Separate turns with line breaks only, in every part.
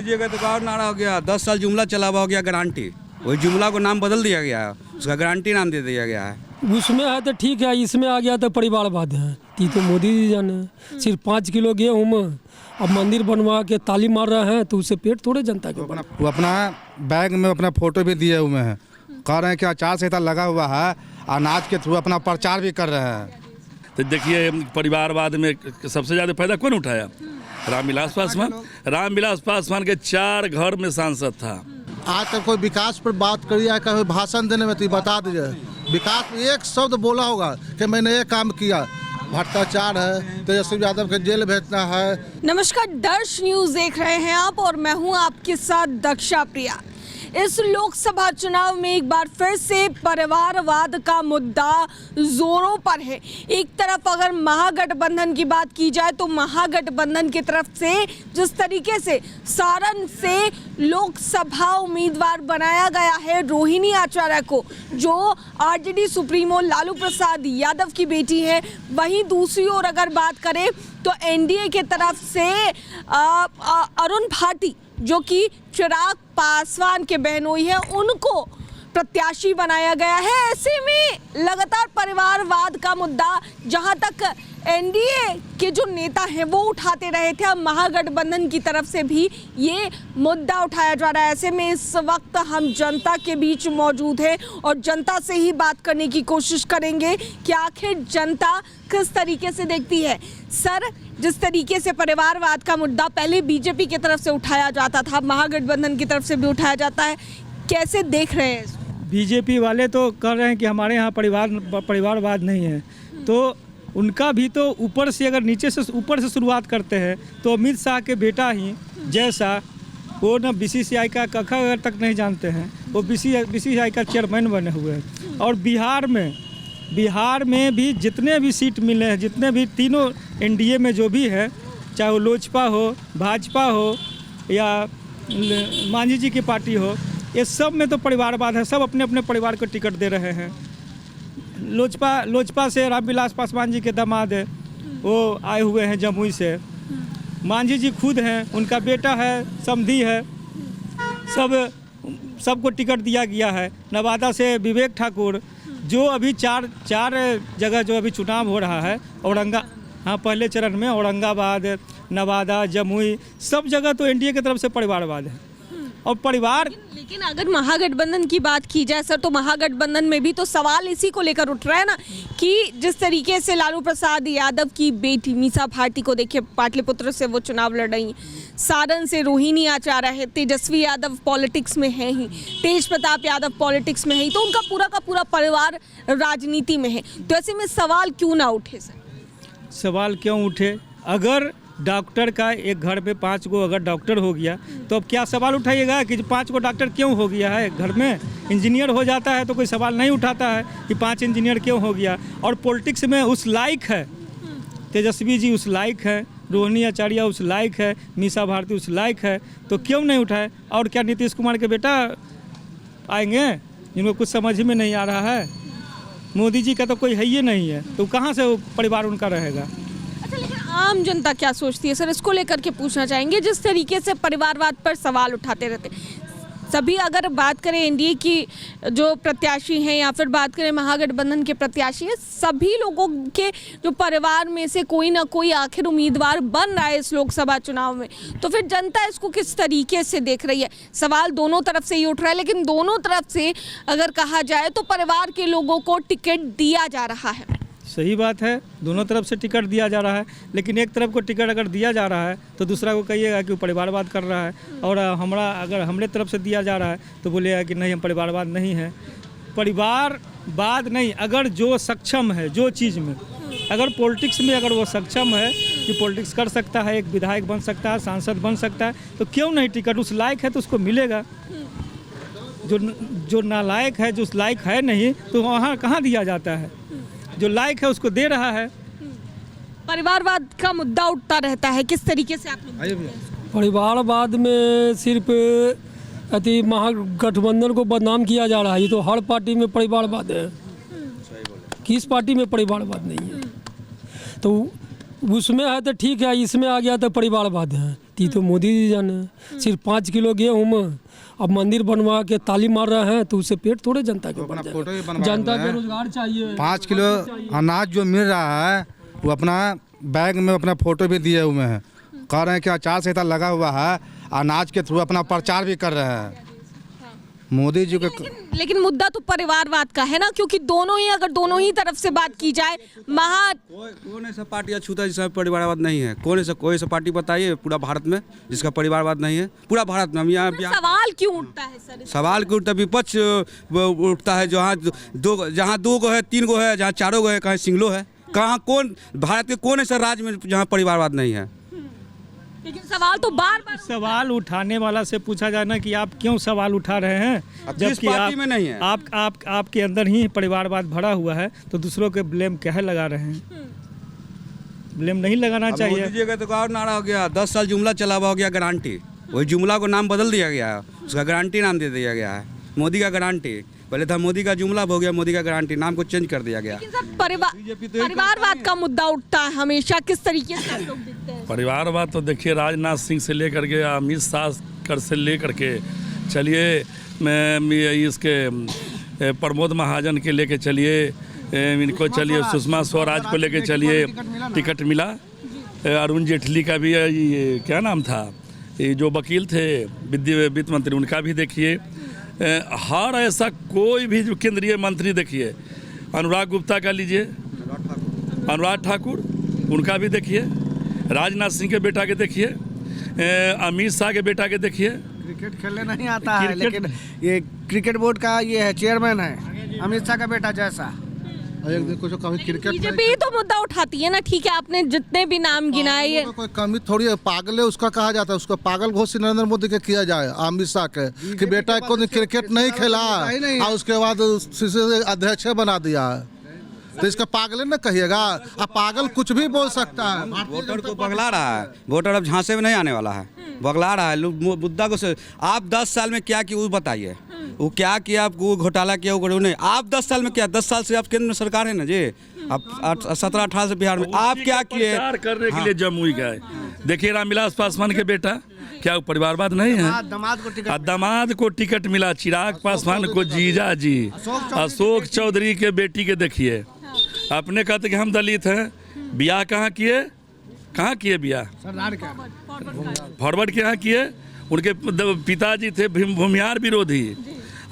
दीजिएगा तो और नारा हो गया। 10 साल जुमला चला हुआ हो गया गारंटी, वही जुमला को नाम बदल दिया गया है, उसका गारंटी नाम दे दिया गया है।
उसमें है तो ठीक है, इसमें आ गया तो परिवारवाद है। ये तो मोदी जी जाने, सिर्फ 5 किलो गेहूँ में अब मंदिर बनवा के ताली मार रहे हैं, तो उससे पेट थोड़े जनता के बना।
वो अपना बैग में अपना फोटो भी दिए हुए हैं, कह रहे हैं कि आचार संहिता लगा हुआ है, अनाज के थ्रू अपना प्रचार भी कर रहे हैं।
तो देखिए परिवारवाद में सबसे ज़्यादा फायदा कौन उठाया? रामविलास पासवान। रामविलास पासवान के 4 घर में सांसद था।
आज तक कोई विकास पर बात करी है, कोई भाषण देने में तो बता दीजिए, विकास में एक शब्द बोला होगा कि मैंने ये काम किया। भ्रष्टाचार है, तेजस्वी यादव के जेल भेजना है।
नमस्कार, दर्श न्यूज देख रहे हैं आप और मैं हूं आपके साथ दक्षा प्रिया। इस लोकसभा चुनाव में एक बार फिर से परिवारवाद का मुद्दा जोरों पर है। एक तरफ अगर महागठबंधन की बात की जाए तो महागठबंधन की तरफ से जिस तरीके से सारण से लोकसभा उम्मीदवार बनाया गया है रोहिणी आचार्य को, जो आरजेडी सुप्रीमो लालू प्रसाद यादव की बेटी है, वहीं दूसरी ओर अगर बात करें तो एनडीए के तरफ से अरुण भाटी जो कि चिराग पासवान के बहनोई है, उनको प्रत्याशी बनाया गया है। ऐसे में लगातार परिवारवाद का मुद्दा जहां तक एनडीए के जो नेता हैं वो उठाते रहे थे, अब महागठबंधन की तरफ से भी ये मुद्दा उठाया जा रहा है। ऐसे में इस वक्त हम जनता के बीच मौजूद हैं और जनता से ही बात करने की कोशिश करेंगे कि आखिर जनता किस तरीके से देखती है। सर, जिस तरीके से परिवारवाद का मुद्दा पहले बीजेपी की तरफ से उठाया जाता था, महागठबंधन की तरफ से भी उठाया जाता है, कैसे देख रहे हैं?
बीजेपी वाले तो कह रहे हैं कि हमारे यहाँ परिवारवाद नहीं है, तो उनका भी तो ऊपर से, अगर नीचे से ऊपर से शुरुआत करते हैं तो अमित शाह के बेटा ही जैसा, वो ना बीसीसीआई का कखा तक नहीं जानते हैं, वो बीसीसीआई का चेयरमैन बने हुए हैं। और बिहार में भी जितने भी सीट मिले हैं, जितने भी तीनों एनडीए में जो भी है, चाहे वो लोजपा हो, भाजपा हो या मांझी जी की पार्टी हो, ये सब में तो परिवारवाद है। सब अपने अपने परिवार को टिकट दे रहे हैं। लोजपा से रामविलास पासवान जी के दामाद है, वो आए हुए हैं जमुई से। मांझी जी खुद हैं, उनका बेटा है, समधी है, सबको टिकट दिया गया है। नवादा से विवेक ठाकुर, जो अभी चार जगह जो अभी चुनाव हो रहा है, पहले चरण में औरंगाबाद, नवादा, जमुई, सब जगह तो एनडीए की तरफ से परिवारवाद है। और
लेकिन अगर महागठबंधन की बात की जाए सर, तो महागठबंधन में भी तो सवाल इसी को लेकर उठ रहा है ना कि जिस तरीके से लालू प्रसाद यादव की बेटी मीसा भारती को देखिए, पाटलिपुत्र से वो चुनाव लड़ रही, सारण से रोहिणी आचार्य है, तेजस्वी यादव पॉलिटिक्स में है ही, तेज प्रताप यादव पॉलिटिक्स में है ही, तो उनका पूरा का पूरा परिवार राजनीति में है। तो ऐसे में सवाल क्यों ना उठे सर?
सवाल क्यों उठे? अगर डॉक्टर का एक घर पे 5 गो अगर डॉक्टर हो गया तो अब क्या सवाल उठाइएगा कि 5 गो डॉक्टर क्यों हो गया है घर में? इंजीनियर हो जाता है तो कोई सवाल नहीं उठाता है कि 5 इंजीनियर क्यों हो गया। और पॉलिटिक्स में उस लायक है, तेजस्वी जी उस लायक है, रोहिणी आचार्य उस लायक है, मीसा भारती उस लायक है, तो क्यों नहीं उठाए? और क्या नीतीश कुमार के बेटा आएंगे जिनको कुछ समझ में नहीं आ रहा है? मोदी जी का तो कोई है ही नहीं है, तो कहाँ से वो परिवार उनका रहेगा?
आम जनता क्या सोचती है सर, इसको लेकर के पूछना चाहेंगे। जिस तरीके से परिवारवाद पर सवाल उठाते रहते सभी, अगर बात करें एनडीए की जो प्रत्याशी हैं या फिर बात करें महागठबंधन के प्रत्याशी हैं, सभी लोगों के जो परिवार में से कोई ना कोई आखिर उम्मीदवार बन रहा है इस लोकसभा चुनाव में, तो फिर जनता इसको किस तरीके से देख रही है? सवाल दोनों तरफ से ही उठ रहा है, लेकिन दोनों तरफ से अगर कहा जाए तो परिवार के लोगों को टिकट दिया जा रहा है।
सही बात है, दोनों तरफ से टिकट दिया जा रहा है, लेकिन एक तरफ को टिकट अगर दिया जा रहा है तो दूसरा को कहिएगा कि वो परिवारवाद कर रहा है, और अगर हमारे तरफ से दिया जा रहा है तो बोलेगा कि नहीं, हम परिवारवाद नहीं है। परिवारवाद नहीं, अगर जो सक्षम है जो चीज़ में, अगर पॉलिटिक्स में अगर वो सक्षम है कि पॉलिटिक्स कर सकता है, एक विधायक बन सकता है, सांसद बन सकता है, तो क्यों नहीं टिकट? उस लायक है तो उसको मिलेगा। जो नालायक है, जो उस लायक है नहीं, तो वहाँ कहाँ दिया जाता है? जो लायक है उसको दे रहा है।
परिवारवाद का मुद्दा उठता रहता है, किस तरीके से आप लोग?
परिवारवाद में सिर्फ अति महागठबंधन को बदनाम किया जा रहा है। ये तो हर पार्टी में परिवारवाद है, किस पार्टी में परिवारवाद नहीं है? तो उसमें है तो ठीक है, इसमें आ गया तो परिवारवाद है। ती तो मोदी जी जाने। सिर्फ 5 किलो गेहूँ में अब मंदिर बनवा के ताली मार रहे हैं, तो उससे पेट थोड़े जनता के भर
फोटो भी
जाएगा।
बनवा
जनता
रहे
को
हैं।
रोजगार चाहिए।
5 किलो अनाज जो मिल रहा है वो अपना बैग में अपना फोटो भी दिए हुए हैं। कह रहे हैं कि आचार संहिता लगा हुआ है, अनाज के थ्रू अपना प्रचार भी कर रहे हैं मोदी जी के।
लेकिन मुद्दा तो परिवारवाद का है ना, क्योंकि दोनों ही तरफ से बात की जाए
कौन ऐसा पार्टी अछूता है जिसका परिवारवाद नहीं है? कोई ऐसा पार्टी बताइए पूरा भारत में जिसका परिवारवाद नहीं है? पूरा भारत में हम यहाँ
सवाल क्यों उठता है सर?
सवाल क्यों उठता है? विपक्ष उठता है। जहाँ 2 गो है, 3 गो है, जहाँ 4 गो है, कहीं सिंगलो है। कहाँ कौन भारत के कौन ऐसा राज्य में जहाँ परिवारवाद नहीं है?
लेकिन सवाल तो बार
सवाल उठाने वाला से पूछा जाए ना कि आप क्यों सवाल उठा रहे हैं, जबकि
पार्टी में नहीं है।
आपके अंदर ही परिवारवाद भरा हुआ है, तो दूसरों के ब्लेम क्या लगा रहे हैं? ब्लेम नहीं लगाना चाहिए।
मोदी जी का तो और नारा हो गया, 10 साल जुमला चला हुआ हो गया गारंटी। वही जुमला को नाम बदल दिया गया है, उसका गारंटी नाम दे दिया गया है। मोदी का गारंटी पहले था, मोदी का जुमला हो गया, मोदी का गारंटी नाम को चेंज कर दिया गया।
परिवारवाद का मुद्दा उठता है हमेशा, किस तरीके से आप लोग देखते हैं?
परिवारवाद तो देखिए, राजनाथ सिंह से लेकर के अमित शाह से लेकर के चलिए, इसके प्रमोद महाजन के लेके चलिए, इनको चलिए, सुषमा स्वराज को लेके चलिए, टिकट मिला। अरुण जेटली का भी ये क्या नाम था, ये जो वकील थे वित्त मंत्री, उनका भी देखिए। हर ऐसा कोई भी जो केंद्रीय मंत्री देखिए, अनुराग गुप्ता का लीजिए, अनुराग ठाकुर, उनका भी देखिए, राजनाथ सिंह के बेटा के देखिए, अमित शाह के बेटा के देखिए।
क्रिकेट खेलने नहीं आता है, लेकिन ये क्रिकेट बोर्ड का ये है, चेयरमैन है, अमित शाह का बेटा जैसा।
एक दिन कुछ कभी क्रिकेट
बीजेपी तो मुद्दा उठाती है ना, ठीक है, आपने जितने भी नाम गिनाए,
कोई कमी थोड़ी है। पागल है उसका कहा जाता है, उसका पागल घोषित नरेंद्र मोदी के किया जाए, अमित शाह के कि बेटा को क्रिकेट नहीं खेला और उसके बाद अध्यक्ष बना दिया, तो इसका पागल न कहिएगा। अब पागल कुछ भी बोल सकता है।
वोटर को बगला रहा है, वोटर अब झांसे में नहीं आने वाला है, बगला रहा है मुद्दा को। आप 10 साल में क्या किया वो बताइए, वो क्या किया, आपको घोटाला किया वो नहीं। आप 10 साल में क्या, 10 साल से आप केंद्र में सरकार है ना जी, आप 17-18 से बिहार में आप क्या किए?
प्रचार करने के लिए जमुई गए। देखिए रामविलास पासवान के बेटा, क्या वो परिवारवाद नहीं है? दामाद को टिकट मिला, चिराग पासवान को जीजा जी, अशोक चौधरी के बेटी के देखिए। अपने कहते कि हम दलित हैं, ब्याह कहाँ किए ब्याह? फॉरवर्ड के यहाँ किए। उनके पिताजी थे भूमिहार विरोधी,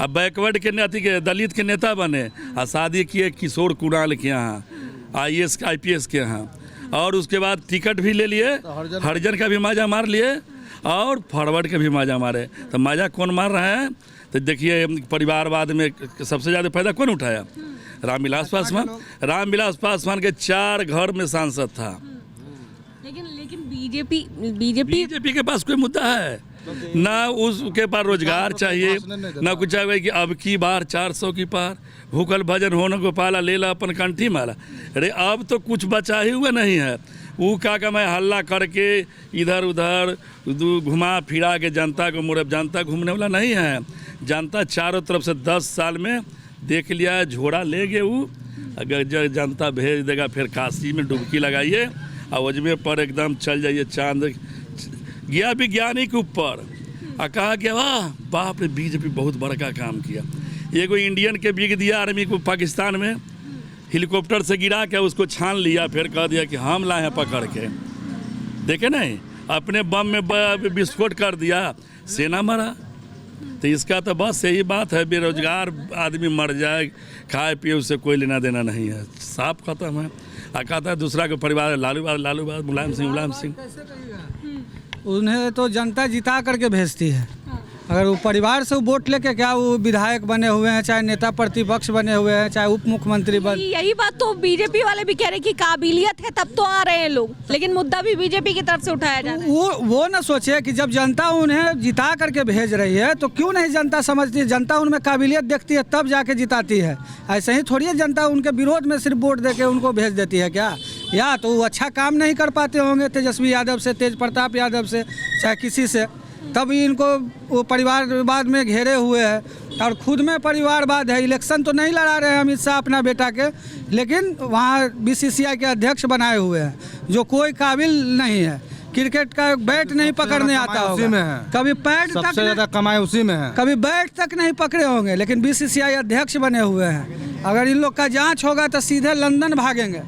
अब बैकवर्ड के अथी के दलित के नेता बने, और शादी किए किशोर कुणाल के यहाँ, IAS IPS के यहाँ, और उसके बाद टिकट भी ले लिए, हरिजन का भी मजा मार लिए और फॉरवर्ड के भी मजा मारे। तो मजा कौन मार रहा है? तो देखिए, परिवारवाद में सबसे ज़्यादा फायदा कौन उठाया? रामविलास पासवान के 4 घर में सांसद था।
लेकिन बीजेपी
के पास कोई मुद्दा है ना, उसके पास रोजगार चाहिए ना कुछ चाहिए कि अब की बार 400 की पार, भूखल भजन होने को पाला, ले ला अपन कंठी माला। अरे अब तो कुछ बचा ही हुआ नहीं है। वो क्या मैं हल्ला करके इधर उधर घुमा फिरा के जनता को मुड़ब, जनता घूमने वाला नहीं है। जनता चारों तरफ से 10 साल में देख लिया, झोड़ा ले गए वो। अगर जनता भेज देगा, फिर काशी में डुबकी लगाइए और अजमेर पर एकदम चल जाइए, चांद गया विज्ञानी के ऊपर। और कहा कि वाह बाप रे, बीजेपी बहुत बड़का काम किया। एगो इंडियन के बिक दिया आर्मी को पाकिस्तान में, हेलीकॉप्टर से गिरा के उसको छान लिया, फिर कह दिया कि हम लाए हैं पकड़ के। देखे नहीं, अपने बम में विस्फोट कर दिया, सेना मरा। तो इसका तो बस यही बात है, बेरोजगार आदमी मर जाए, खाए पिए, उससे कोई लेना देना नहीं है, साफ खत्म है। कहता है दूसरा के परिवार लालूबाद मुलायम सिंह।
उन्हें तो जनता जिता करके भेजती है। अगर वो परिवार से वोट लेके, क्या वो विधायक बने हुए हैं, चाहे नेता प्रतिपक्ष बने हुए हैं, चाहे उप मुख्यमंत्री
यही बात तो बीजेपी वाले भी कह रहे कि काबिलियत है तब तो आ रहे हैं लोग, लेकिन मुद्दा भी बीजेपी की तरफ से उठाया जा रहा है।
वो ना सोचे कि जब जनता उन्हें जिता करके भेज रही है तो क्यों नहीं जनता समझती है, जनता उनमें काबिलियत देखती है तब जाके जिताती है। ऐसे ही थोड़ी है जनता उनके विरोध में सिर्फ वोट दे के उनको भेज देती है क्या? या तो वो अच्छा काम नहीं कर पाते होंगे तेजस्वी यादव से, तेज प्रताप यादव से, चाहे किसी से, तब इनको वो परिवारवाद में घेरे हुए हैं। और खुद में परिवारवाद है। इलेक्शन तो नहीं लड़ा रहे हैं अमित शाह अपना बेटा के, लेकिन वहाँ BCCI के अध्यक्ष बनाए हुए हैं जो कोई काबिल नहीं है। क्रिकेट का बैट नहीं पकड़ने आता
उसी
होगा,
में है।
कभी पैड
सबसे
तक
ज़्यादा कमाई उसी में है।
कभी बैट तक नहीं पकड़े होंगे, लेकिन बीसीसीआई अध्यक्ष बने हुए हैं। अगर इन लोग का जांच होगा तो सीधे लंदन भागेंगे,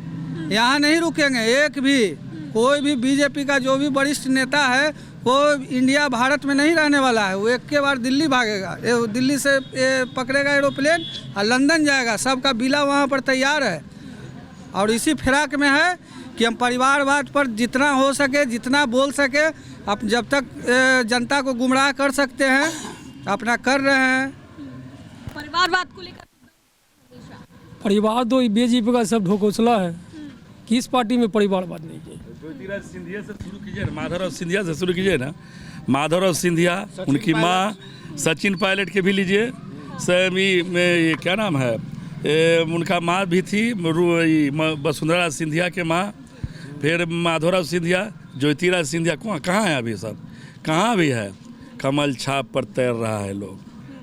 यहाँ नहीं रुकेंगे। एक भी कोई भी बीजेपी का जो भी वरिष्ठ नेता है वो इंडिया भारत में नहीं रहने वाला है। वो एक के बार दिल्ली भागेगा, दिल्ली से पकड़ेगा एरोप्लेन और लंदन जाएगा। सबका बिला वहाँ पर तैयार है और इसी फिराक में है कि हम परिवारवाद पर जितना हो सके, जितना बोल सके, अब जब तक जनता को गुमराह कर सकते हैं अपना कर रहे हैं।
परिवारवाद को लेकर
परिवार तो बीजेपी का सब ढोकोसला है। किस पार्टी में परिवारवाद नहीं है?
ज्योतिराज सिंधिया से शुरू कीजिए ना, माधवराव सिंधिया से शुरू कीजिए ना। माधवराव सिंधिया, उनकी माँ सचिन पायलट के भी लीजिए। ये क्या नाम है, उनका माँ भी थी वसुंधरा सिंधिया के माँ, फिर माधवराव सिंधिया, ज्योतिराज सिंधिया। कहाँ है अभी सब, कहाँ भी है? कमल छाप पर तैर रहा है लोग,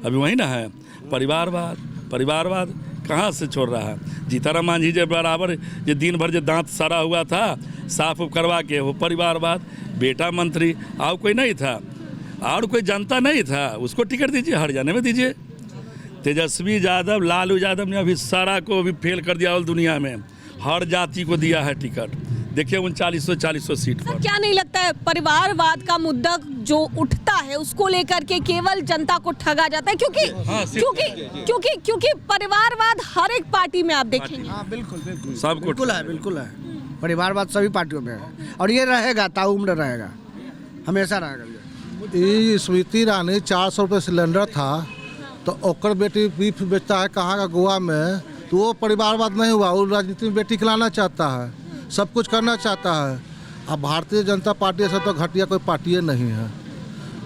अभी वही ना है। परिवारवाद कहाँ से छोड़ रहा है? जीताराम मांझी जब बराबर जो दिन भर जो दांत सड़ा हुआ था साफ करवा के, वो परिवारवाद। बेटा मंत्री और कोई नहीं था, और कोई जनता नहीं था, उसको टिकट दीजिए, हर जाने में दीजिए। तेजस्वी यादव, लालू यादव ने अभी सारा को अभी फेल कर दिया ऑल दुनिया में, हर जाति को दिया है टिकट। देखिए 3900 सीट पर।
क्या नहीं लगता है परिवारवाद का मुद्दा जो उठता है उसको लेकर के केवल जनता को ठगा जाता है? क्योंकि परिवारवाद हर एक पार्टी में आप देखेंगे।
हाँ बिल्कुल
सबको
बिल्कुल है। परिवारवाद सभी पार्टियों में है और ये रहेगा, ताउम्र रहेगा, हमेशा रहेगा।
ये स्मृति ईरानी 400 रुपये सिलेंडर था तो ओकर बेटी बीफ बेचता है कहाँ का, गोवा में, तो वो परिवारवाद नहीं हुआ। वो राजनीति में बेटी खिलाना चाहता है, सब कुछ करना चाहता है। अब भारतीय जनता पार्टी ऐसा तो घटिया कोई पार्टी नहीं है।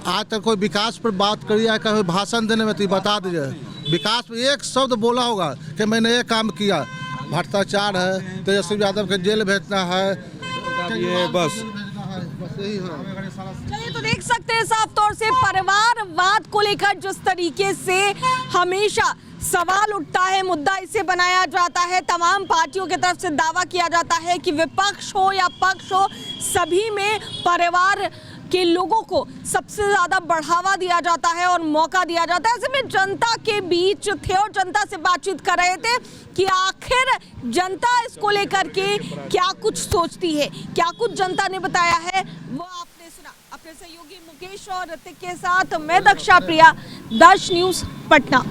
आज तक कोई विकास पर बात करी है, कभी भाषण देने में तो बता दीजिए विकास पर एक शब्द बोला होगा कि मैंने ये काम किया। भ्रष्टाचार है, तेजस्वी यादव के जेल भेजना है,
ये बस
चलिए तो देख सकते हैं साफ तौर से परिवारवाद को लेकर जिस तरीके से हमेशा सवाल उठता है, मुद्दा इसे बनाया जाता है। तमाम पार्टियों की तरफ से दावा किया जाता है कि विपक्ष हो या पक्ष हो, सभी में परिवार के लोगों को सबसे ज़्यादा बढ़ावा दिया जाता है और मौका दिया जाता है। ऐसे में जनता के बीच थे और जनता से बातचीत कर रहे थे कि आखिर जनता इसको लेकर के क्या कुछ सोचती है, क्या कुछ जनता ने बताया है, वो आपने सुना। अपने सहयोगी मुकेश और ऋतिक के साथ मैं दक्षा प्रिया, दर्श न्यूज़ पटना।